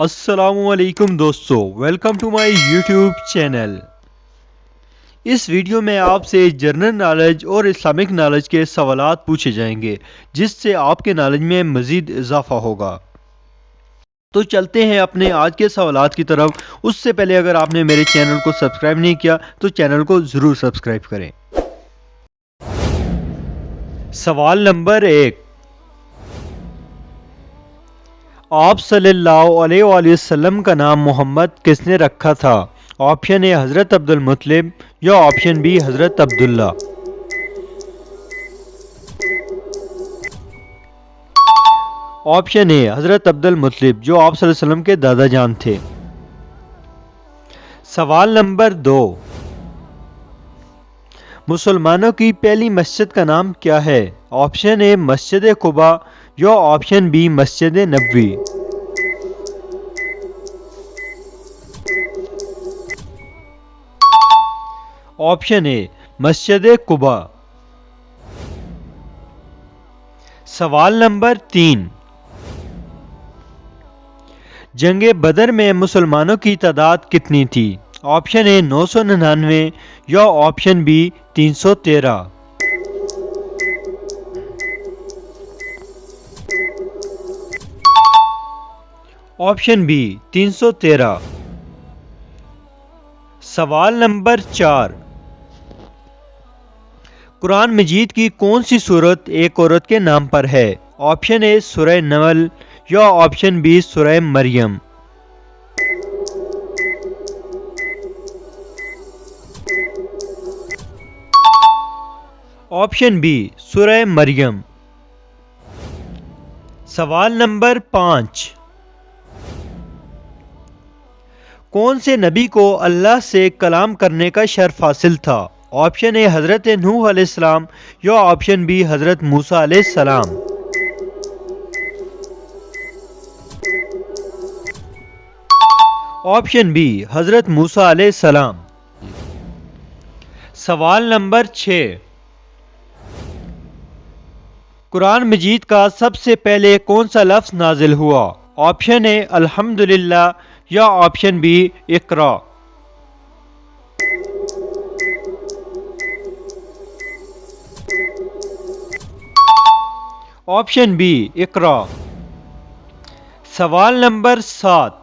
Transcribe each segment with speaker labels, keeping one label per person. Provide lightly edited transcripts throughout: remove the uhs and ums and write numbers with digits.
Speaker 1: السلام علیکم دوستو، welcome to my YouTube channel. اس ویڈیو میں آپ سے جنرل نالج اور اسلامک نالج کے سوالات پوچھے جائیں گے جس سے آپ کے نالج میں مزید اضافہ ہوگا۔ تو چلتے ہیں اپنے آج کے سوالات کی طرف۔ اس سے پہلے اگر آپ نے میرے چینل کو سبسکرائب نہیں کیا تو چینل کو ضرور سبسکرائب کریں۔ سوال نمبر 1، آپ صلی اللہ علیہ وآلہ وسلم کا نام محمد کس نے رکھا تھا؟ آپشن اے حضرت عبد المطلب یا آپشن بی حضرت عبداللہ۔ آپشن اے حضرت عبد المطلب جو آپ صلی اللہ علیہ وسلم کے دادا جان تھے۔ سوال نمبر 2، مسلمانوں کی پہلی مسجد کا نام کیا ہے؟ آپشن اے مسجد قباء یا option B Masjid Nabawi. Option اے مسجد قباء۔ سوال نمبر 3، جنگ بدر میں مسلمانوں کی تعداد کتنی تھی؟ آپشن اے 999 یا آپشن بی 313۔ Option B 313۔ سوال نمبر 4، قرآن مجید کی کون سی سورت ایک عورت کے نام پر ہے؟ آپشن اے سورہ نمل یا آپشن بی سورہ مریم۔ آپشن بی سورہ مریم۔ سوال نمبر 5، کون سے نبی کو اللہ سے کلام کرنے کا شرف حاصل تھا؟ آپشن اے حضرت نوح علیہ السلام یا آپشن بی حضرت موسیٰ علیہ السلام۔ آپشن بی حضرت موسیٰ علیہ السلام۔ سوال نمبر 6، قرآن مجید کا سب سے پہلے کون سا لفظ نازل ہوا؟ آپشن اے الحمدللہ یا آپشن بی اقرا۔ آپشن بی اقرا۔ سوال نمبر 7،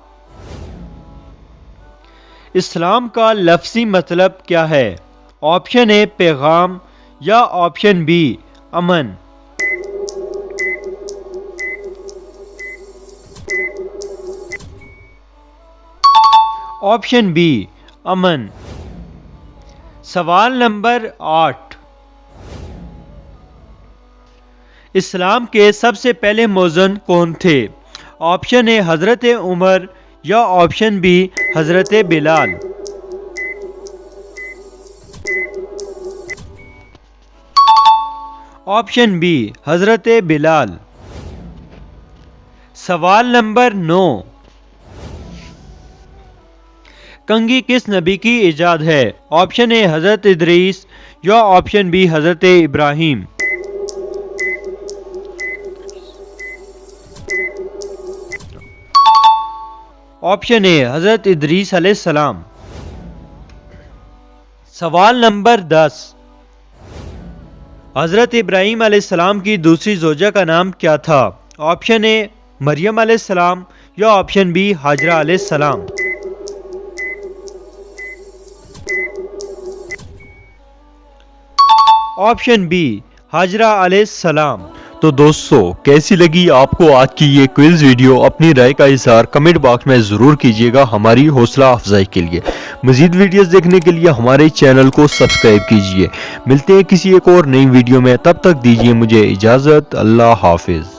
Speaker 1: اسلام کا لفظی مطلب کیا ہے؟ آپشن اے پیغام یا آپشن بی امن۔ آپشن بی امن۔ سوال نمبر 8، اسلام کے سب سے پہلے مؤذن کون تھے؟ آپشن اے حضرت عمر یا آپشن بی حضرت بلال۔ آپشن بی حضرت بلال۔ سوال نمبر 9، کنگھی کس نبی کی ایجاد ہے؟ آپشن اے حضرت ادریس یا آپشن بی حضرت ابراہیم۔ آپشن اے حضرت ادریس علیہ السلام۔ سوال نمبر 10، حضرت ابراہیم علیہ السلام کی دوسری زوجہ کا نام کیا تھا؟ آپشن اے مریم علیہ السلام یا آپشن بی ہاجرہ علیہ السلام۔ آپشن بی ہاجرہ علیہ السلام۔ تو دوستو، کیسی لگی آپ کو آج کی یہ کوئز ویڈیو؟ اپنی رائے کا اظہار کمنٹ باکس میں ضرور کیجیے گا ہماری حوصلہ افزائی کے لیے۔ مزید ویڈیوز دیکھنے کے لیے ہمارے چینل کو سبسکرائب کیجیے۔ ملتے ہیں کسی ایک اور نئی ویڈیو میں، تب تک دیجیے مجھے اجازت۔ اللہ حافظ۔